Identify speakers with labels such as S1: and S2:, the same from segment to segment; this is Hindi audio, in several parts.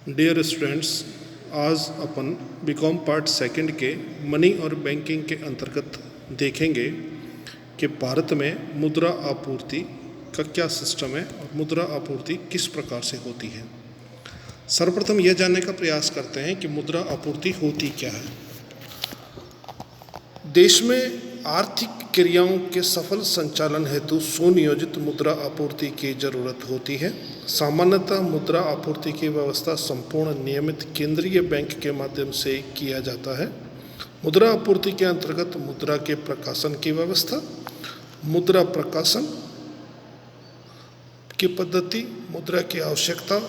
S1: डियर स्टूडेंट्स, आज अपन बीकॉम पार्ट सेकंड के मनी और बैंकिंग के अंतर्गत देखेंगे कि भारत में मुद्रा आपूर्ति का क्या सिस्टम है और मुद्रा आपूर्ति किस प्रकार से होती है। सर्वप्रथम यह जानने का प्रयास करते हैं कि मुद्रा आपूर्ति होती क्या है। देश में आर्थिक क्रियाओं के सफल संचालन हेतु सुनियोजित मुद्रा आपूर्ति की जरूरत होती है। सामान्यतः मुद्रा आपूर्ति की व्यवस्था संपूर्ण नियमित केंद्रीय बैंक के माध्यम से किया जाता है। मुद्रा आपूर्ति के अंतर्गत मुद्रा के प्रकाशन की व्यवस्था, मुद्रा प्रकाशन की पद्धति, मुद्रा की आवश्यकता,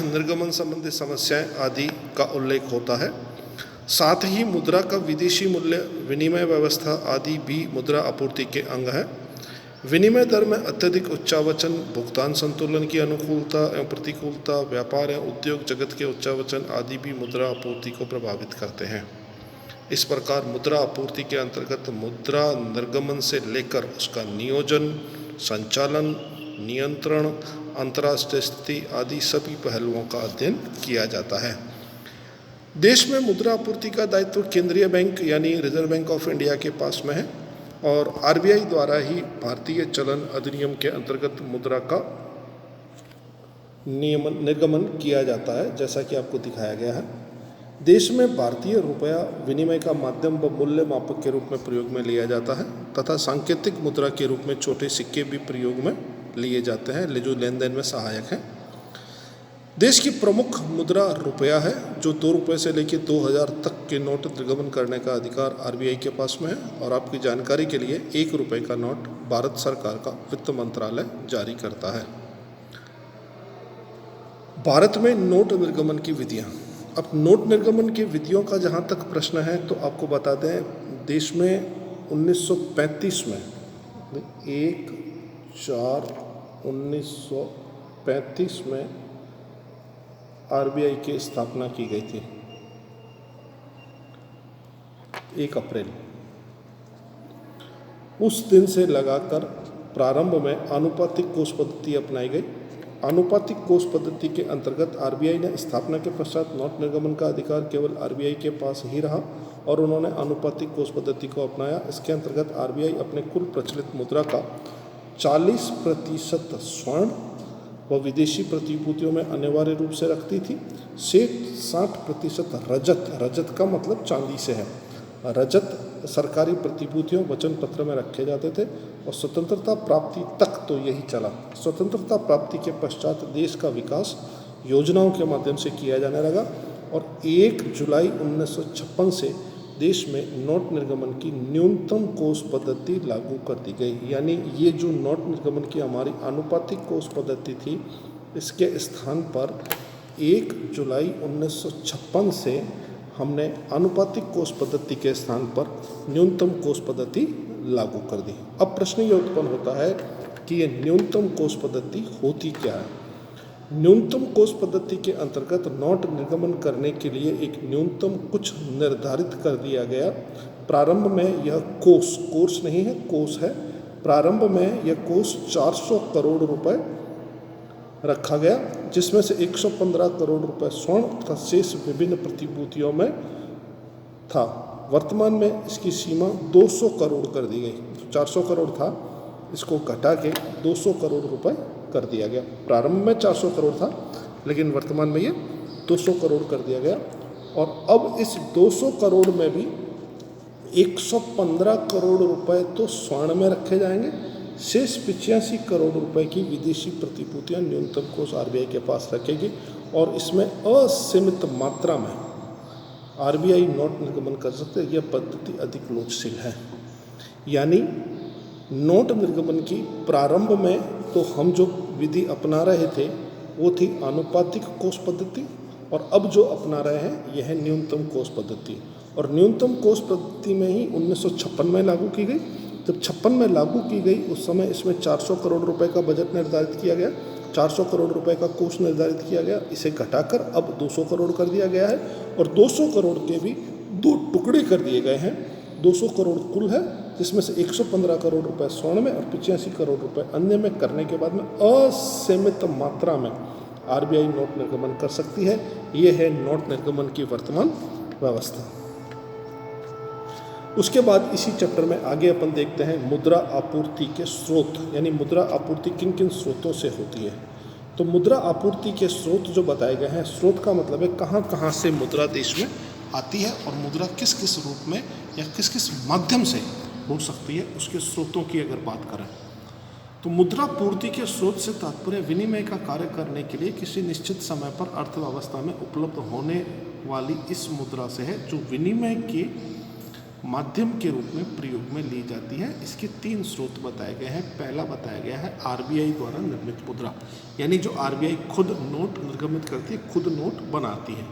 S1: निर्गमन संबंधी समस्याएं आदि का उल्लेख होता है। साथ ही मुद्रा का विदेशी मूल्य विनिमय व्यवस्था आदि भी मुद्रा आपूर्ति के अंग है। विनिमय दर में अत्यधिक उच्चावचन, भुगतान संतुलन की अनुकूलता एवं प्रतिकूलता, व्यापार एवं उद्योग जगत के उच्चावचन आदि भी मुद्रा आपूर्ति को प्रभावित करते हैं। इस प्रकार मुद्रा आपूर्ति के अंतर्गत मुद्रा निर्गमन से लेकर उसका नियोजन, संचालन, नियंत्रण, अंतर्राष्ट्रीय स्थिति आदि सभी पहलुओं का अध्ययन किया जाता है। देश में मुद्रा आपूर्ति का दायित्व केंद्रीय बैंक यानी रिजर्व बैंक ऑफ इंडिया के पास में है और आरबीआई द्वारा ही भारतीय चलन अधिनियम के अंतर्गत मुद्रा का निर्गमन किया जाता है, जैसा कि आपको दिखाया गया है। देश में भारतीय रुपया विनिमय का माध्यम व मूल्य मापक के रूप में प्रयोग में लिया जाता है तथा सांकेतिक मुद्रा के रूप में छोटे सिक्के भी प्रयोग में लिए जाते हैं, जो लेन देन में सहायक हैं। देश की प्रमुख मुद्रा रुपया है, जो 2 रुपये से लेकर 2000 तक के नोट निर्गमन करने का अधिकार आरबीआई के पास में है। और आपकी जानकारी के लिए 1 रुपये का नोट भारत सरकार का वित्त मंत्रालय जारी करता है। भारत में नोट निर्गमन की विधियां। अब नोट निर्गमन की विधियों का जहां तक प्रश्न है तो आपको बता दें, देश में 1935 में 1/4/1935 में आरबीआई की स्थापना की गई थी। 1 अप्रैल उस दिन से लगाकर प्रारंभ में आनुपातिक कोष पद्धति अपनाई गई। आनुपातिक कोष पद्धति के अंतर्गत आरबीआई ने स्थापना के पश्चात नोट निर्गमन का अधिकार केवल आरबीआई के पास ही रहा और उन्होंने आनुपातिक कोष पद्धति को अपनाया। इसके अंतर्गत आरबीआई अपने कुल प्रचलित मुद्रा का 40% स्वर्ण व विदेशी प्रतिभूतियों में अनिवार्य रूप से रखती थी। 60% रजत का मतलब चांदी से है, रजत सरकारी प्रतिभूतियों वचन पत्र में रखे जाते थे और स्वतंत्रता प्राप्ति तक तो यही चला। स्वतंत्रता प्राप्ति के पश्चात देश का विकास योजनाओं के माध्यम से किया जाने लगा और 1 जुलाई 1956 से देश में नोट निर्गमन की न्यूनतम कोष पद्धति लागू कर दी गई। यानी ये जो नोट निर्गमन की हमारी आनुपातिक कोष पद्धति थी, इसके स्थान पर 1 जुलाई 1956 से हमने आनुपातिक कोष पद्धति के स्थान पर न्यूनतम कोष पद्धति लागू कर दी। अब प्रश्न ये उत्पन्न होता है कि ये न्यूनतम कोष पद्धति होती क्या है। न्यूनतम कोष पद्धति के अंतर्गत नोट निर्गमन करने के लिए एक न्यूनतम कुछ निर्धारित कर दिया गया। प्रारंभ में यह कोष नहीं है, कोष है। प्रारंभ में यह कोष 400 करोड़ रुपए रखा गया, जिसमें से 115 करोड़ रुपए स्वर्ण तथा शेष विभिन्न प्रतिभूतियों में था। वर्तमान में इसकी सीमा 200 करोड़ कर दी गई। 400 करोड़ था, इसको घटा के 200 करोड़ रुपए कर दिया गया। प्रारंभ में 400 करोड़ था, लेकिन वर्तमान में ये 200 करोड़ कर दिया गया। और अब इस 200 करोड़ में भी 115 करोड़ रुपए तो स्वर्ण में रखे जाएंगे, शेष 85 करोड़ रुपए की विदेशी प्रतिभूतियां न्यूनतम कोष आरबीआई के पास रखेगी और इसमें असीमित मात्रा में आरबीआई नोट निर्गमन कर सकते हैं। यह पद्धति अधिक लोचशील है। यानी नोट निर्गमन की प्रारंभ में तो हम जो विधि अपना रहे थे वो थी आनुपातिक कोष पद्धति और अब जो अपना रहे हैं यह है न्यूनतम कोष पद्धति। और न्यूनतम कोष पद्धति में ही 1956 में लागू की गई। जब 56 में लागू की गई उस समय इसमें 400 करोड़ रुपए का बजट निर्धारित किया गया, 400 करोड़ रुपए का कोष निर्धारित किया गया। इसे घटाकर अब 200 करोड़ कर दिया गया है और 200 करोड़ के भी 2 टुकड़े कर दिए गए हैं। 200 करोड़ कुल है, जिसमें से 115 करोड़ रुपए स्वर्ण में और 85 करोड़ रुपए अन्य में करने के बाद में असीमित मात्रा में आरबीआई नोट निर्गमन कर सकती है। ये है नोट निर्गमन की वर्तमान व्यवस्था। उसके बाद इसी चैप्टर में आगे अपन देखते हैं मुद्रा आपूर्ति के स्रोत, यानी मुद्रा आपूर्ति किन किन स्रोतों से होती है। तो मुद्रा आपूर्ति के स्रोत जो बताए गए हैं, स्रोत का मतलब है कहाँ कहाँ से मुद्रा देश में आती है और मुद्रा किस किस रूप में या किस किस माध्यम से हो सकती है, उसके स्रोतों की अगर बात करें तो मुद्रा पूर्ति के स्रोत से तात्पर्य विनिमय का कार्य करने के लिए किसी निश्चित समय पर अर्थव्यवस्था में उपलब्ध होने वाली इस मुद्रा से है, जो विनिमय के माध्यम के रूप में प्रयोग में ली जाती है। इसके 3 स्रोत बताए गए हैं। पहला बताया गया है आरबीआई द्वारा निर्मित मुद्रा, यानी जो आरबीआई खुद नोट निर्गमित करती है, खुद नोट बनाती है।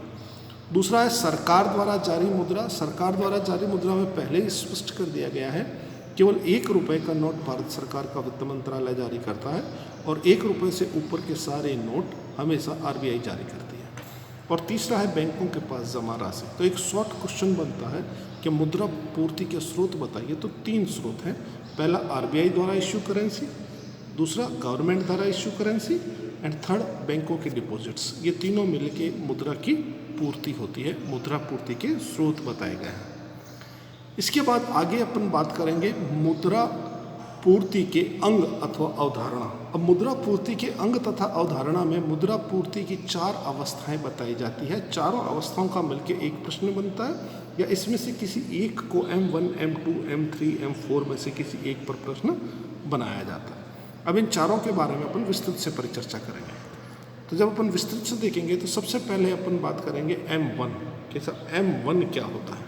S1: दूसरा है सरकार द्वारा जारी मुद्रा। सरकार द्वारा जारी मुद्रा में पहले ही स्पष्ट कर दिया गया है, केवल 1 रुपये का नोट भारत सरकार का वित्त मंत्रालय जारी करता है और 1 रुपये से ऊपर के सारे नोट हमेशा आरबीआई जारी करती है। और तीसरा है बैंकों के पास जमा राशि। तो एक शॉर्ट क्वेश्चन बनता है कि मुद्रा पूर्ति के स्रोत बताइए, तो 3 स्रोत हैं। पहला आरबीआई द्वारा इश्यू करेंसी, दूसरा गवर्नमेंट द्वारा इश्यू करेंसी एंड थर्ड बैंकों के डिपॉजिट्स। ये तीनों मिलके मुद्रा की पूर्ति होती है। मुद्रा पूर्ति के स्रोत बताए गए हैं। इसके बाद आगे अपन बात करेंगे मुद्रा पूर्ति के अंग अथवा अवधारणा। अब मुद्रा पूर्ति के अंग तथा अवधारणा में मुद्रा पूर्ति की 4 अवस्थाएं बताई जाती है। चारों अवस्थाओं का मिलकर एक प्रश्न बनता है या इसमें से किसी एक को M1, M2, M3, M4 में से किसी एक पर प्रश्न बनाया जाता है। अब इन चारों के बारे में अपन विस्तृत से परिचर्चा करेंगे। तो जब अपन विस्तृत से देखेंगे तो सबसे पहले अपन बात करेंगे M1 के साथ। M1 क्या होता है?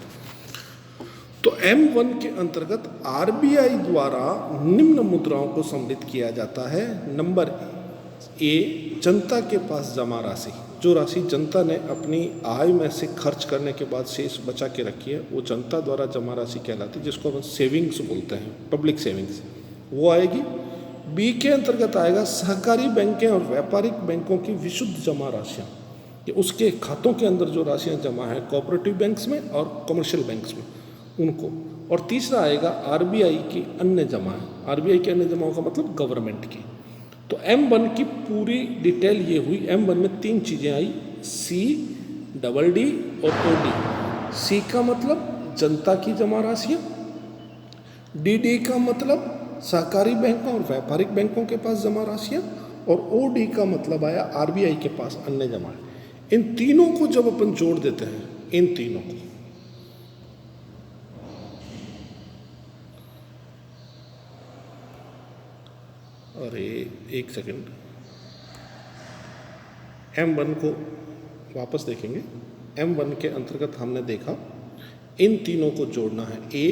S1: तो M1 के अंतर्गत आरबीआई द्वारा निम्न मुद्राओं को सम्मिलित किया जाता है। नंबर ए, जनता के पास जमा राशि। जो राशि जनता ने अपनी आय में से खर्च करने के बाद शेष बचा के रखी है, वो जनता द्वारा जमा राशि कहलाती है, जिसको अपन सेविंग्स बोलते हैं, पब्लिक सेविंग्स, वो आएगी। बी के अंतर्गत आएगा सहकारी बैंकें और व्यापारिक बैंकों की विशुद्ध जमा राशियाँ, ये उसके खातों के अंदर जो राशियाँ जमा है कोऑपरेटिव बैंक्स में और कमर्शियल बैंक्स में, उनको। और तीसरा आएगा आरबीआई की अन्य जमाएं। आरबीआई की अन्य जमाओं का मतलब गवर्नमेंट की। तो M1 की पूरी डिटेल ये हुई। M1 में 3 चीज़ें आई, C, डबल D और OD। C का मतलब जनता की जमा राशियाँ, DD का मतलब सहकारी बैंकों और व्यापारिक बैंकों के पास जमा राशियाँ, और OD का मतलब आया आरबीआई के पास अन्य जमाएं। इन तीनों को जब अपन जोड़ देते हैं, इन तीनों को, अरे एक सेकंड, M1 को वापस देखेंगे। M1 के अंतर्गत हमने देखा इन तीनों को जोड़ना है। A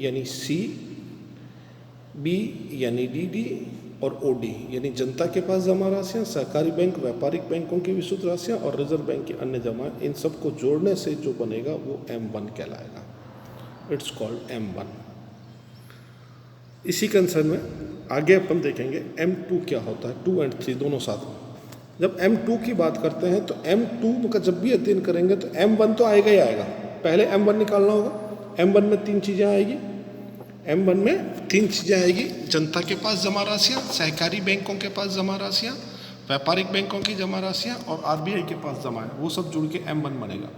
S1: यानी C, B यानी DD और OD यानी जनता के पास जमा राशियाँ, सहकारी बैंक, व्यापारिक बैंकों की विशुद्ध राशियाँ और रिजर्व बैंक की अन्य जमा। इन सब को जोड़ने से जो बनेगा वो M1 कहलाएगा। It's called M1। इसी कंसर्न में आगे अपन देखेंगे M2 क्या होता है। 2 और 3 दोनों साथ में। जब M2 की बात करते हैं तो M2 का जब भी अध्ययन करेंगे तो M1 तो आएगा ही आएगा। पहले M1 निकालना होगा। M1 में 3 चीज़ें आएगी। M1 में 3 चीज़ें आएगी, जनता के पास जमा राशियाँ, सहकारी बैंकों के पास जमा राशियाँ, व्यापारिक बैंकों की जमा राशियाँ और आरबीआई के पास जमा है, वो सब जुड़ के M1 बनेगा।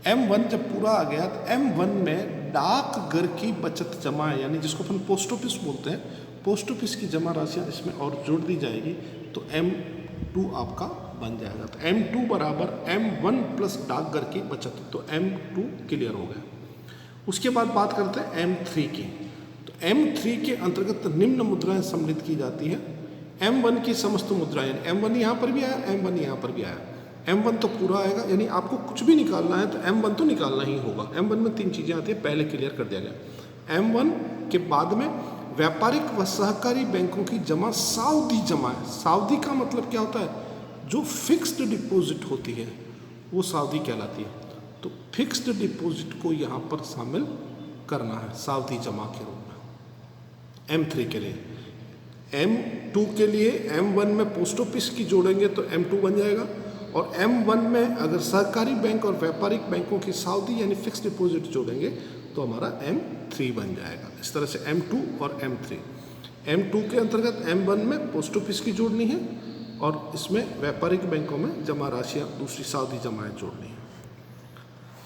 S1: M1 जब पूरा आ गया तो M1 में डाकघर की बचत जमा है, यानी जिसको अपन पोस्ट ऑफिस बोलते हैं, पोस्ट ऑफिस की जमा राशियाँ इसमें और जोड़ दी जाएगी तो M2 आपका बन जाएगा। तो M2 बराबर M1 प्लस डाकघर की बचत, तो M2 क्लियर हो गया। उसके बाद बात करते हैं M3 की। तो M3 के अंतर्गत निम्न मुद्राएं सम्मिलित की जाती है। M1 की समस्त मुद्राएं, M1 यहाँ पर भी आया, M1 यहाँ पर भी आया। M1 तो पूरा आएगा, यानी आपको कुछ भी निकालना है तो M1 तो निकालना ही होगा। M1 में 3 चीज़ें आती है, पहले क्लियर कर दिया गया। M1 के बाद में व्यापारिक व सहकारी बैंकों की जमा सावधि जमा है। सावधि का मतलब क्या होता है? जो फिक्स्ड डिपॉजिट होती है वो सावधि कहलाती है। तो फिक्स्ड डिपॉजिट को यहाँ पर शामिल करना है सावधि जमा के रूप में M3 के लिए। M2 के लिए M1 में पोस्ट ऑफिस की जोड़ेंगे तो M2 बन जाएगा, और M1 में अगर सहकारी बैंक और व्यापारिक बैंकों की सावधि यानी फिक्स्ड डिपॉजिट जोड़ेंगे तो हमारा M3 बन जाएगा। इस तरह से M2 और M3। M2 के अंतर्गत M1 में पोस्ट ऑफिस की जोड़नी है और इसमें व्यापारिक बैंकों में जमा राशियाँ दूसरी सावधि जमाएँ जोड़नी है।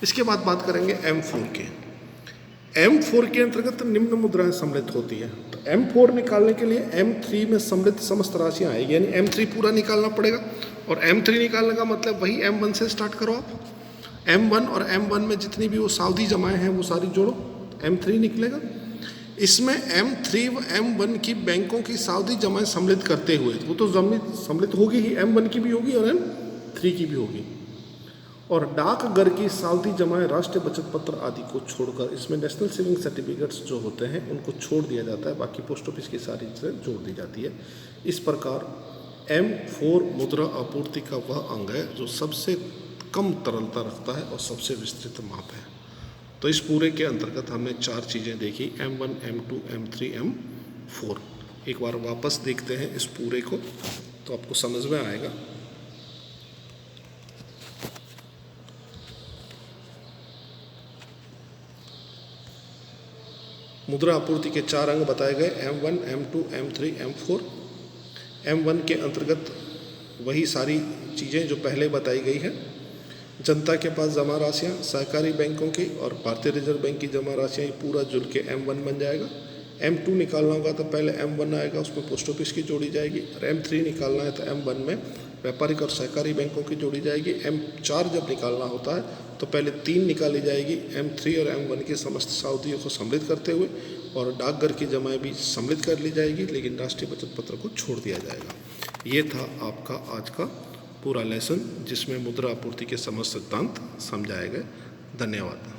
S1: इसके बाद बात करेंगे M4 के। M4 के अंतर्गत निम्न मुद्राएं सम्मिलित होती है। तो M4 निकालने के लिए M3 में सम्मिलित समस्त राशियाँ आएगी, यानी M3 पूरा निकालना पड़ेगा। और M3 निकालने का मतलब वही M1 से स्टार्ट करो आप। M1 और M1 में जितनी भी वो सावधि जमाएं हैं वो सारी जोड़ो, M3 निकलेगा। इसमें M3 व M1 की बैंकों की सावधि जमाएं सम्मिलित करते हुए, वो तो सम्मिलित होगी ही, M1 की भी होगी और M3 की भी होगी। और डाकघर की सावधि जमाएं राष्ट्रीय बचत पत्र आदि को छोड़कर, इसमें नेशनल सेविंग सर्टिफिकेट्स जो होते हैं उनको छोड़ दिया जाता है, बाकी पोस्ट ऑफिस की सारी चीज़ें जोड़ दी जाती है। इस प्रकार M4 मुद्रा आपूर्ति का वह अंग है जो सबसे कम तरलता रखता है और सबसे विस्तृत माप है। तो इस पूरे के अंतर्गत हमने 4 चीज़ें देखी, M1, M2, M3, M4। एक बार वापस देखते हैं इस पूरे को तो आपको समझ में आएगा। मुद्रा आपूर्ति के 4 अंग बताए गए, M1, M2, M3, M4। M1 के अंतर्गत वही सारी चीज़ें जो पहले बताई गई हैं। जनता के पास जमा राशियाँ, सहकारी बैंकों की और भारतीय रिजर्व बैंक की जमा राशियाँ, ये पूरा जुड़ के M1 बन जाएगा। M2 निकालना होगा तो पहले M1 आएगा, उसमें पोस्ट ऑफिस की जोड़ी जाएगी। और M3 निकालना है तो M1 में व्यापारिक और सहकारी बैंकों की जोड़ी जाएगी। M4 जब निकालना होता है तो पहले 3 निकाली जाएगी, M3 और M1 की समस्त सावधियों को सम्मिलित करते हुए, और डाकघर की जमाएं भी सम्मिलित कर ली जाएगी, लेकिन राष्ट्रीय बचत पत्र को छोड़ दिया जाएगा। ये था आपका आज का पूरा लेसन, जिसमें मुद्रा आपूर्ति के समस्त सिद्धांत समझाए गए। धन्यवाद।